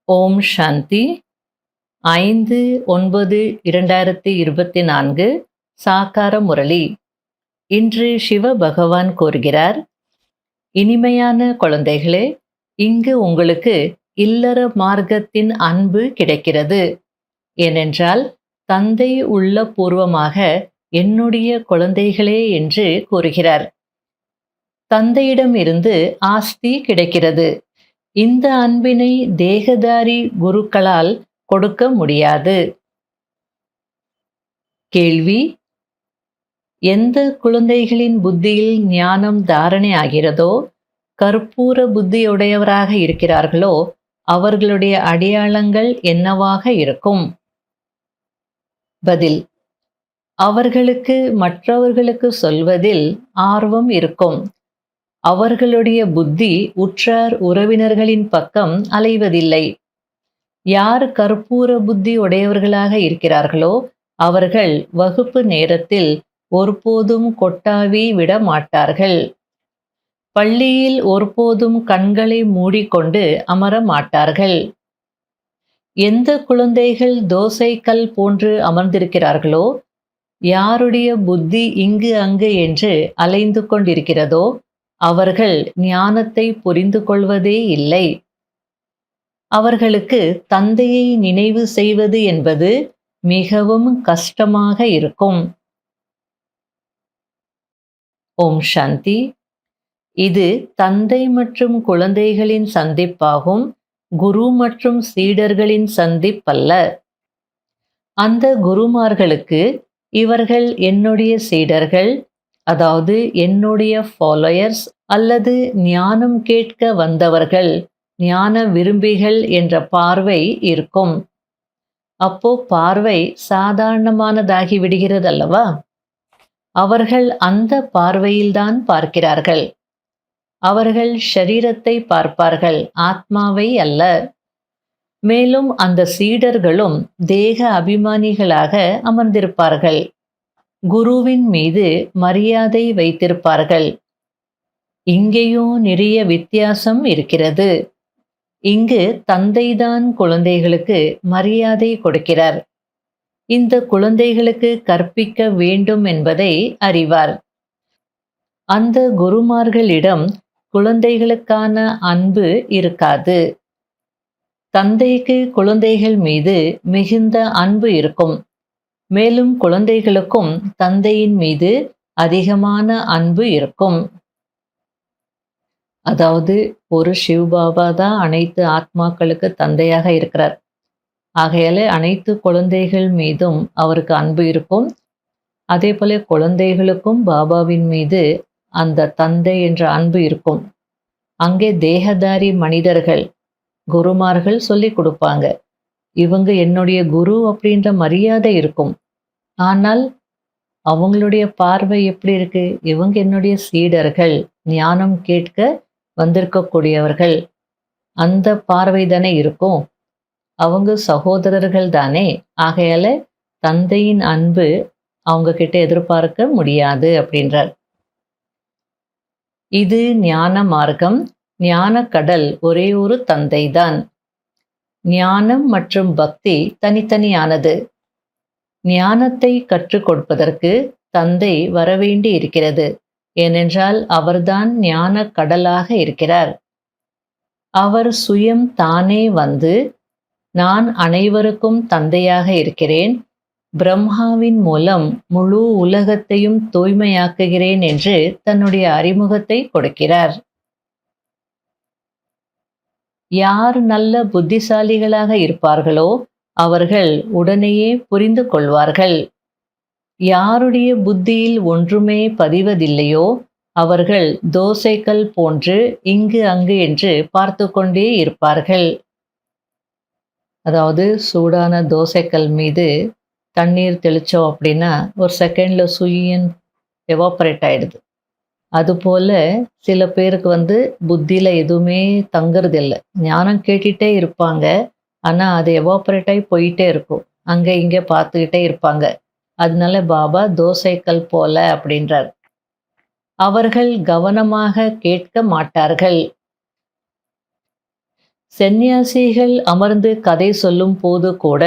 ஓம் சாந்தி 5-9-2024 சாக்கார முரளி. இன்று சிவ பகவான் கூறுகிறார், இனிமையான குழந்தைகளே, இங்கு உங்களுக்கு இல்லற மார்க்கத்தின் அன்பு கிடைக்கிறது. ஏனென்றால் தந்தை உள்ளபூர்வமாக என்னுடைய குழந்தைகளே என்று கூறுகிறார். தந்தையிடம் இருந்து ஆஸ்தி கிடைக்கிறது. இந்த அன்பினை தேகதாரி குருக்களால் கொடுக்க முடியாது. கேள்வி: எந்த குழந்தைகளின் புத்தியில் ஞானம் தாரணை ஆகிறதோ, கற்பூர புத்தியுடையவராக இருக்கிறார்களோ, அவர்களுடைய அடையாளங்கள் என்னவாக இருக்கும்? பதில்: அவர்களுக்கு மற்றவர்களுக்கு சொல்வதில் ஆர்வம் இருக்கும். அவர்களுடைய புத்தி உற்றார் உறவினர்களின் பக்கம் அலைவதில்லை. யார் கற்பூர புத்தி உடையவர்களாக இருக்கிறார்களோ அவர்கள் வகுப்பு நேரத்தில் ஒருபோதும் கொட்டாவி விட மாட்டார்கள். பள்ளியில் ஒருபோதும் கண்களை மூடிக்கொண்டு அமர மாட்டார்கள். எந்த குழந்தைகள் தோசைக்கல் போன்று அமர்ந்திருக்கிறார்களோ, யாருடைய புத்தி இங்கு அங்கு என்று அலைந்து கொண்டிருக்கிறதோ அவர்கள் ஞானத்தை புரிந்து கொள்வதே இல்லை. அவர்களுக்கு தந்தையை நினைவு செய்வது என்பது மிகவும் கஷ்டமாக இருக்கும். ஓம் சாந்தி. இது தந்தை மற்றும் குழந்தைகளின் சந்திப்பாகும், குரு மற்றும் சீடர்களின் சந்திப்பல்ல. அந்த குருமார்களுக்கு இவர்கள் என்னுடைய சீடர்கள், அதாவது என்னுடைய ஃபாலோயர்ஸ் அல்லது ஞானம் கேட்க வந்தவர்கள், ஞான விரும்பிகள் என்ற பார்வை இருக்கும். அப்போ பார்வை சாதாரணமானதாகி விடுகிறது அல்லவா? அவர்கள் அந்த பார்வையில்தான் பார்க்கிறார்கள். அவர்கள் ஷரீரத்தை பார்ப்பார்கள், ஆத்மாவை அல்ல. மேலும் அந்த சீடர்களும் தேக அபிமானிகளாக அமர்ந்திருப்பார்கள். குருவின் மீது மரியாதை வைத்திருப்பார்கள். இங்கேயும் நிறைய வித்தியாசம் இருக்கிறது. இங்கு தந்தைதான் குழந்தைகளுக்கு மரியாதை கொடுக்கிறார். இந்த குழந்தைகளுக்கு கற்பிக்க வேண்டும் என்பதை அறிவார். அந்த குருமார்களிடம் குழந்தைகளுக்கான அன்பு இருக்காது. தந்தைக்கு குழந்தைகள் மீது மிகுந்த அன்பு இருக்கும். மேலும் குழந்தைகளுக்கும் தந்தையின் மீது அதிகமான அன்பு இருக்கும். அதாவது ஒரு சிவபாபா தான் அனைத்து ஆத்மாக்களுக்கு தந்தையாக இருக்கிறார். ஆகையால அனைத்து குழந்தைகள் மீதும் அவருக்கு அன்பு இருக்கும். அதே போல குழந்தைகளுக்கும் பாபாவின் மீது அந்த தந்தை என்ற அன்பு இருக்கும். அங்கே தேகதாரி மனிதர்கள், குருமார்கள் சொல்லி கொடுப்பாங்க, இவங்க என்னுடைய குரு அப்படின்ற மரியாதை இருக்கும். ஆனால் அவங்களுடைய பார்வை எப்படி இருக்கு? இவங்க என்னுடைய சீடர்கள், ஞானம் கேட்க வந்திருக்கக்கூடியவர்கள். அந்த பார்வை தானே இருக்கும். அவங்க சகோதரர்கள் தானே. ஆகையால தந்தையின் அன்பு அவங்க கிட்ட எதிர்பார்க்க முடியாது அப்படின்றார். இது ஞான மார்க்கம், ஞான கடல் ஒரே ஒரு தந்தை தான். ஞானம் மற்றும் பக்தி தனித்தனியானது. ஞானத்தை கற்றுக் கொடுப்பதற்கு தந்தை வரவேண்டி இருக்கிறது. ஏனென்றால் அவர்தான் ஞான கடலாக இருக்கிறார். அவர் சுயம் தானே வந்து, நான் அனைவருக்கும் தந்தையாக இருக்கிறேன், பிரம்மாவின் மூலம் முழு உலகத்தையும் தூய்மையாக்குகிறேன் என்று தன்னுடைய அறிமுகத்தை கொடுக்கிறார். யார் நல்ல புத்திசாலிகளாக இருப்பார்களோ அவர்கள் உடனேயே புரிந்து கொள்வார்கள். யாருடைய புத்தியில் ஒன்றுமே பதிவதில்லையோ அவர்கள் தோசைக்கல் போன்று இங்கு அங்கு என்று பார்த்து கொண்டே இருப்பார்கள். அதாவது சூடான தோசைக்கல் மீது தண்ணீர் தெளித்தோம் அப்படின்னா ஒரு செகண்டில் சுயன் எவாப்பரேட் ஆகிடுது. அதுபோல் சில பேருக்கு புத்தியில் எதுவுமே தங்குறது இல்லை. ஞானம் கேட்டுகிட்டே இருப்பாங்க, ஆனால் அது எவாப்பரேட் ஆகி போயிட்டே இருக்கும். அங்கே இங்கே பார்த்துக்கிட்டே இருப்பாங்க. அதனால பாபா தோசைக்கல் போல அப்படின்றார். அவர்கள் கவனமாக கேட்க மாட்டார்கள். சந்நியாசிகள் அமர்ந்து கதை சொல்லும் போது கூட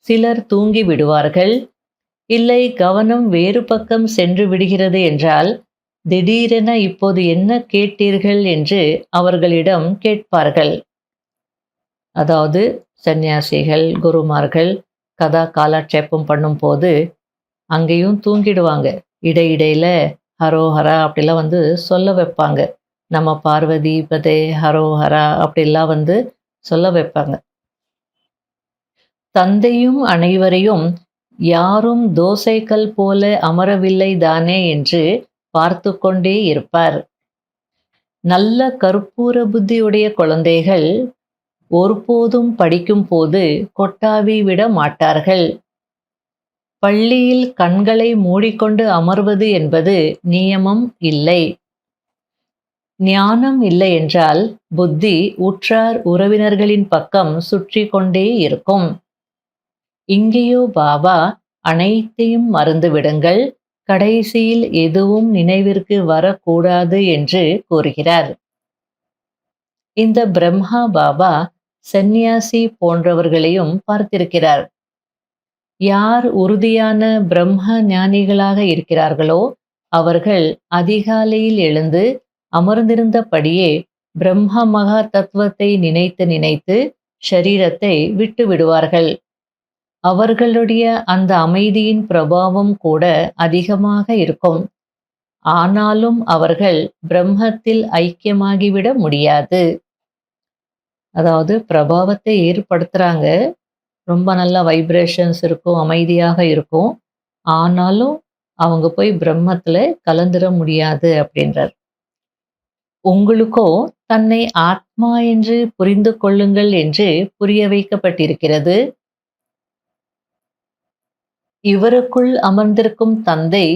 சிலர் தூங்கி விடுவார்கள். இல்லை கவனம் வேறு பக்கம் சென்று விடுகிறது என்றால், திடீரென இப்போது என்ன கேட்டீர்கள் என்று அவர்களிடம் கேட்பார்கள். அதாவது சந்நியாசிகள், குருமார்கள் கதா காலட்சேபம் பண்ணும்போது அங்கேயும் தூங்கிடுவாங்க. இடையிடையில ஹரோஹரா அப்படிலாம் சொல்ல வைப்பாங்க. நம்ம பார்வதி பதே ஹரோஹரா அப்படிலாம் சொல்ல வைப்பாங்க. தந்தையும் அனைவரையும் யாரும் தோசைக்கல் போல அமரவில்லை தானே என்று பார்த்து கொண்டே இருப்பார். நல்ல கற்பூர புத்தியுடைய குழந்தைகள் ஒருபோதும் படிக்கும் போது கொட்டாவி விட மாட்டார்கள். பள்ளியில் கண்களை மூடிக்கொண்டு அமர்வது என்பது நியமம் இல்லை. ஞானம் இல்லை என்றால் புத்தி உற்றார் உறவினர்களின் பக்கம் சுற்றி கொண்டே இருக்கும். இங்கேயோ பாபா அனைத்தையும் மறந்து விடுங்கள், கடைசியில் எதுவும் நினைவிற்கு வரக்கூடாது என்று கூறுகிறார். இந்த பிரம்மா பாபா சந்நியாசி போன்றவர்களையும் பார்த்திருக்கிறார். யார் உறுதியான பிரம்ம ஞானிகளாக இருக்கிறார்களோ அவர்கள் அதிகாலையில் எழுந்து அமர்ந்திருந்தபடியே பிரம்ம மகா தத்துவத்தை நினைத்து நினைத்து ஷரீரத்தை விட்டு விடுவார்கள். அவர்களுடைய அந்த அமைதியின் பிரபாவம் கூட அதிகமாக இருக்கும். ஆனாலும் அவர்கள் பிரம்மத்தில் ஐக்கியமாகிவிட முடியாது. அதாவது பிரபாவத்தை ஏற்படுத்துறாங்க, ரொம்ப நல்ல வைப்ரேஷன்ஸ் இருக்கும், அமைதியாக இருக்கும். ஆனாலும் அவங்க போய் பிரம்மத்துல கலந்துட முடியாது அப்படின்றார். உங்களுக்கோ தன்னை ஆத்மா என்று புரிந்து கொள்ளுங்கள் என்று புரிய வைக்கப்பட்டிருக்கிறது. இவருக்குள் அமர்ந்திருக்கும் தந்தை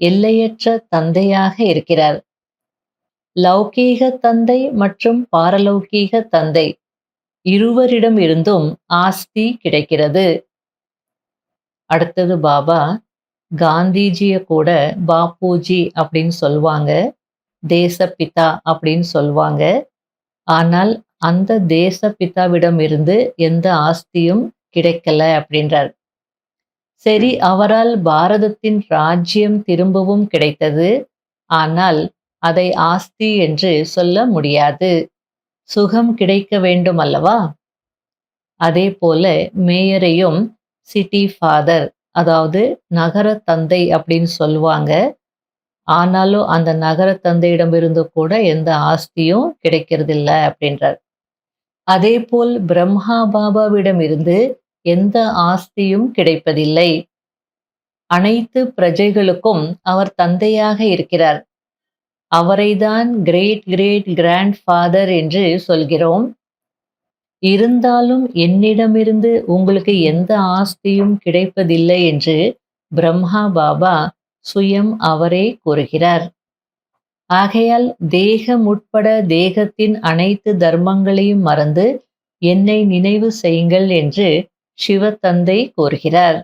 எல்லையற்ற தந்தையாக இருக்கிறார். லௌகீக தந்தை மற்றும் பாரலௌகீக தந்தை இருவரிடம் இருந்தும் ஆஸ்தி கிடைக்கிறது. அடுத்தது பாபா காந்திஜிய கூட பாப்பூஜி அப்படின்னு சொல்லுவாங்க, தேசப்பிதா அப்படின்னு சொல்லுவாங்க. ஆனால் அந்த தேசப்பிதாவிடம் இருந்து எந்த ஆஸ்தியும் கிடைக்கல அப்படின்றார். சரி, அவரால் பாரதத்தின் ராஜ்யம் திரும்பவும் கிடைத்தது. ஆனால் அதை ஆஸ்தி என்று சொல்ல முடியாது. சுகம் கிடைக்க வேண்டும் அல்லவா? அதே போல மேயரையும் சிட்டி ஃபாதர், அதாவது நகர தந்தை அப்படின்னு சொல்லுவாங்க. ஆனாலும் அந்த நகர தந்தையிடமிருந்து கூட எந்த ஆஸ்தியும் கிடைக்கிறதில்ல அப்படின்றார். அதே போல் பிரம்மா பாபாவிடம் இருந்து எந்த ஆஸ்தியும் கிடைப்பதில்லை. அனைத்து பிரஜைகளுக்கும் அவர் தந்தையாக இருக்கிறார். அவரைதான் கிரேட் கிரேட் கிராண்ட் ஃபாதர் என்று சொல்கிறோம். இருந்தாலும் என்னிடமிருந்து உங்களுக்கு எந்த ஆஸ்தியும் கிடைப்பதில்லை என்று பிரம்மா பாபா சுயம் அவரே கூறுகிறார். ஆகையால் தேகம் உட்பட தேகத்தின் அனைத்து தர்மங்களையும் மறந்து என்னை நினைவு செய்யுங்கள் என்று சிவத்தந்தை கூறுகிறார்.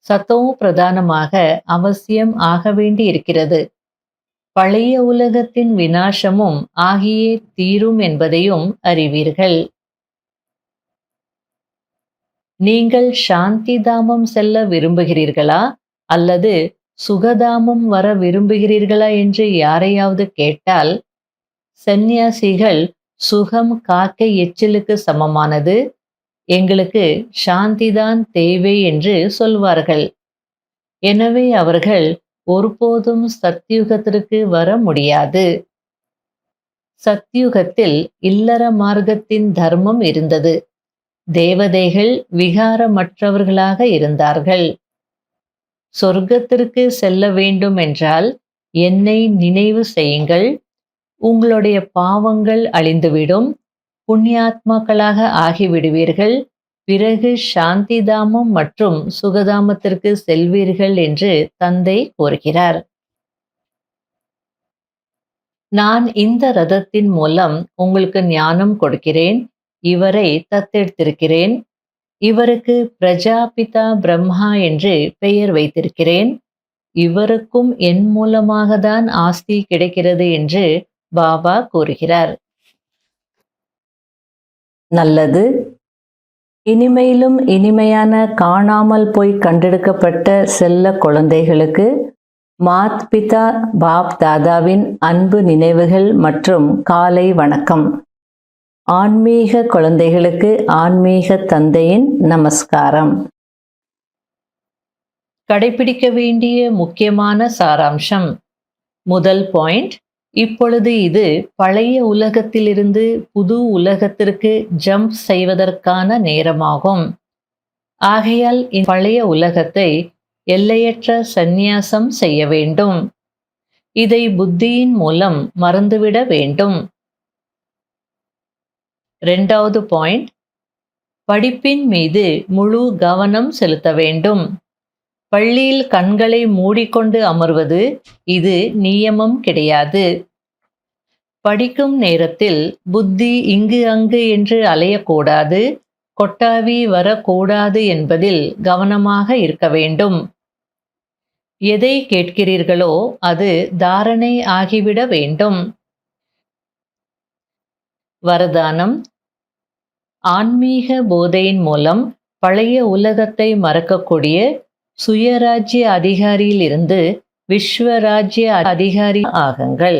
சத்தோ பிரதானமாக அவசியம் ஆக வேண்டி இருக்கிறது. பழைய உலகத்தின் விநாசமும் ஆகியே தீரும் என்பதையும் அறிவீர்கள். நீங்கள் சாந்தி தாமம் செல்ல விரும்புகிறீர்களா அல்லது சுகதாமம் வர விரும்புகிறீர்களா என்று யாரையாவது கேட்டால், சந்நியாசிகள் சுகம் காக்கை எச்சிலுக்கு சமமானது, எங்களுக்கு சாந்திதான் தேவை என்று சொல்வார்கள். எனவே அவர்கள் ஒருபோதும் சத்யுகத்திற்கு வர முடியாது. சத்யுகத்தில் இல்லற மார்க்கத்தின் தர்மம் இருந்தது. தேவதைகள் விகாரமற்றவர்களாக இருந்தார்கள். சொர்க்கத்திற்கு செல்ல வேண்டும் என்றால் என்னை நினைவு செய்யுங்கள், உங்களுடைய பாவங்கள் அழிந்துவிடும், புண்ணியாத்மாக்களாக ஆகிவிடுவீர்கள், பிறகு சாந்திதாமம் மற்றும் சுகதாமத்திற்கு செல்வீர்கள் என்று தந்தை கூறுகிறார். நான் இந்த ரதத்தின் மூலம் உங்களுக்கு ஞானம் கொடுக்கிறேன். இவரை தத்தெடுத்திருக்கிறேன். இவருக்கு பிரஜாபிதா பிரம்மா என்று பெயர் வைத்திருக்கிறேன். இவருக்கும் என் மூலமாக தான் ஆஸ்தி கிடைக்கிறது என்று பாபா கூறுகிறார். நல்லது. இனிமையிலும் இனிமையான காணாமல் போய் கண்டெடுக்கப்பட்ட செல்ல குழந்தைகளுக்கு மாத் பிதா பாப் தாதாவின் அன்பு நினைவுகள் மற்றும் காலை வணக்கம். ஆன்மீக குழந்தைகளுக்கு ஆன்மீக தந்தையின் நமஸ்காரம். கடைபிடிக்க வேண்டிய முக்கியமான சாராம்சம். முதல் பாயிண்ட், இப்பொழுது இது பழைய உலகத்திலிருந்து புது உலகத்திற்கு ஜம்ப் செய்வதற்கான நேரமாகும். ஆகையால் பழைய உலகத்தை எல்லையற்ற சந்நியாசம் செய்ய வேண்டும். இதை புத்தியின் மூலம் மறந்துவிட வேண்டும். இரண்டாவது பாயிண்ட், படிப்பின் மீது முழு கவனம் செலுத்த வேண்டும். பள்ளியில் கண்களை மூடிக்கொண்டு அமர்வது இது நியமம் கிடையாது. படிக்கும் நேரத்தில் புத்தி இங்கு அங்கு என்று அலையக்கூடாது, கொட்டாவி வரக்கூடாது என்பதில் கவனமாக இருக்க வேண்டும். எதை கேட்கிறீர்களோ அது தாரணை ஆகிவிட வேண்டும். வரதானம். ஆன்மீக போதையின் மூலம் பழைய உலகத்தை மறக்கக்கூடிய சுயராஜ்ய அதிகாரியிலிருந்து விஸ்வராஜ்ய அதிகாரி ஆகுங்கள்.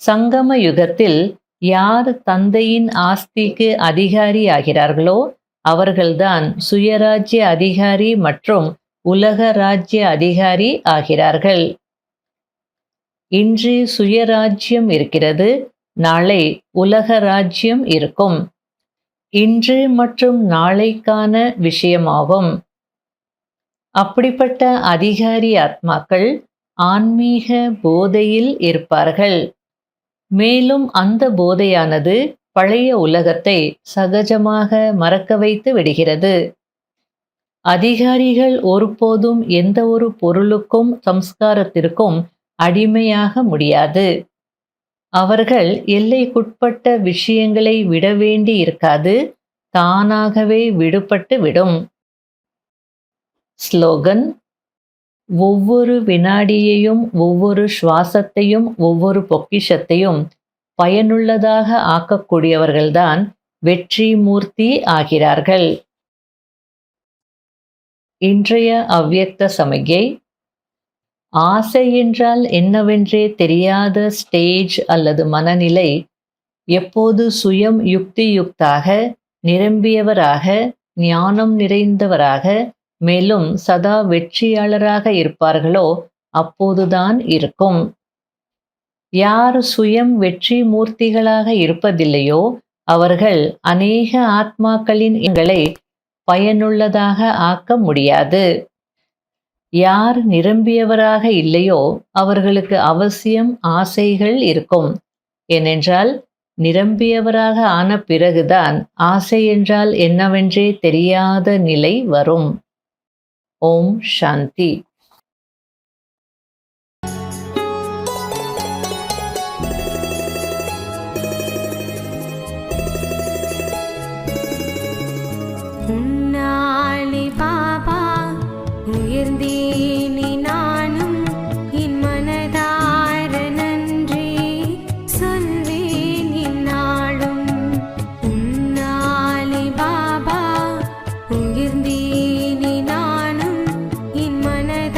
சங்கம யுகத்தில் யார் தந்தையின் ஆஸ்திக்கு அதிகாரி ஆகிறார்களோ அவர்கள்தான் சுயராஜ்ய அதிகாரி மற்றும் உலக ராஜ்ய அதிகாரி ஆகிறார்கள். இன்று சுயராஜ்யம் இருக்கிறது, நாளை உலக ராஜ்யம் இருக்கும். இன்று மற்றும் நாளைக்கான விஷயமாகும். அப்படிப்பட்ட அதிகாரி ஆத்மாக்கள் ஆன்மீக போதையில் இருப்பார்கள். மேலும் அந்த போதையானது பழைய உலகத்தை சகஜமாக மறக்க வைத்து விடுகிறது. அதிகாரிகள் ஒருபோதும் எந்த ஒரு பொருளுக்கும் சம்ஸ்காரத்திற்கும் அடிமையாக முடியாது. அவர்கள் எல்லைக்குட்பட்ட விஷயங்களை விட வேண்டி இருக்காது, தானாகவே விடுபட்டு விடும். ஸ்லோகன். ஒவ்வொரு வினாடியையும், ஒவ்வொரு சுவாசத்தையும், ஒவ்வொரு பொக்கிஷத்தையும் பயனுள்ளதாக ஆக்கக்கூடியவர்கள்தான் வெற்றி மூர்த்தி ஆகிறார்கள். இன்றைய அவ்யக்த சமிகை. ஆசை என்றால் என்னவென்றே தெரியாத ஸ்டேஜ் அல்லது மனநிலை எப்போது சுயம் யுக்தியுக்தாக, நிரம்பியவராக, ஞானம் நிறைந்தவராக, மேலும் சதா வெற்றியாளராக இருப்பார்களோ அப்போதுதான் இருக்கும். யார் சுயம் வெற்றி மூர்த்திகளாக இருப்பதில்லையோ அவர்கள் அநேக ஆத்மாக்களின் எங்களை பயனுள்ளதாக ஆக்க முடியாது. யார் நிரம்பியவராக இல்லையோ அவர்களுக்கு அவசியம் ஆசைகள் இருக்கும். ஏனென்றால் நிரம்பியவராக ஆன பிறகுதான் ஆசை என்றால் என்னவென்றே தெரியாத நிலை வரும். ஓம் சாந்தி. உன்னாலே பாபா உயர்ந்தேனே நானும் என் மனதார நன்றி சொல்வேன் என்னாலும். உன்னாலே பாபா உயர்ந்தேனே நானும் என் மனதார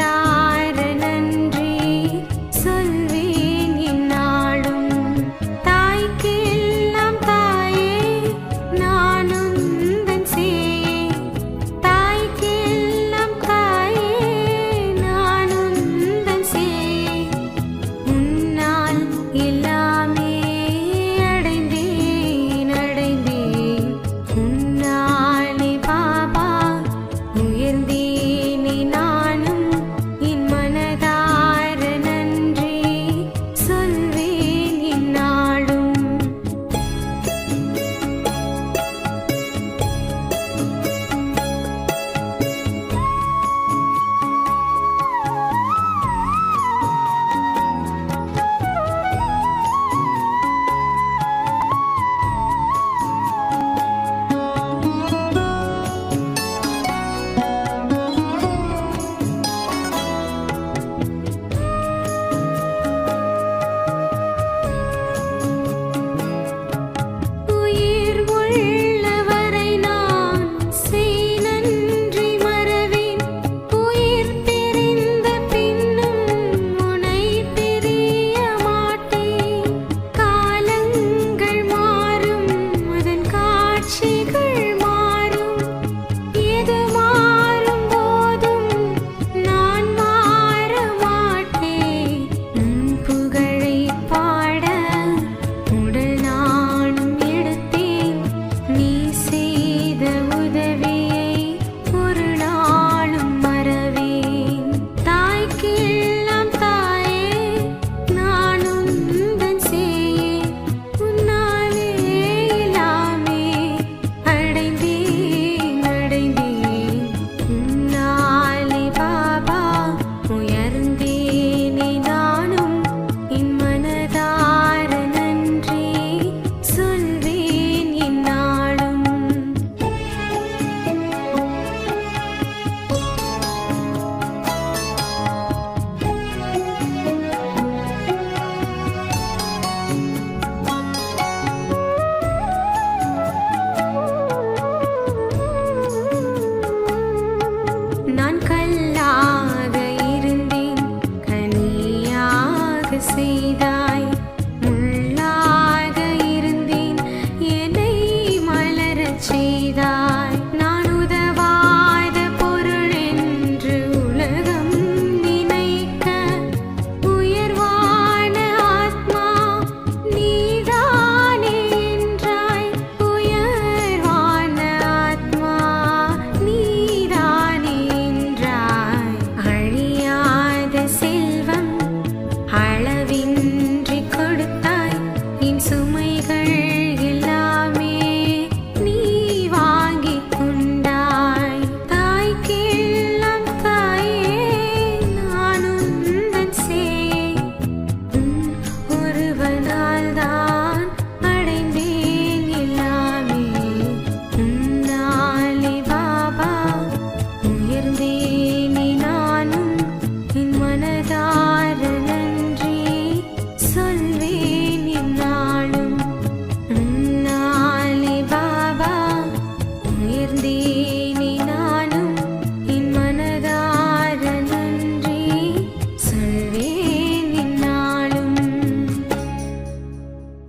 சுவாமிகள்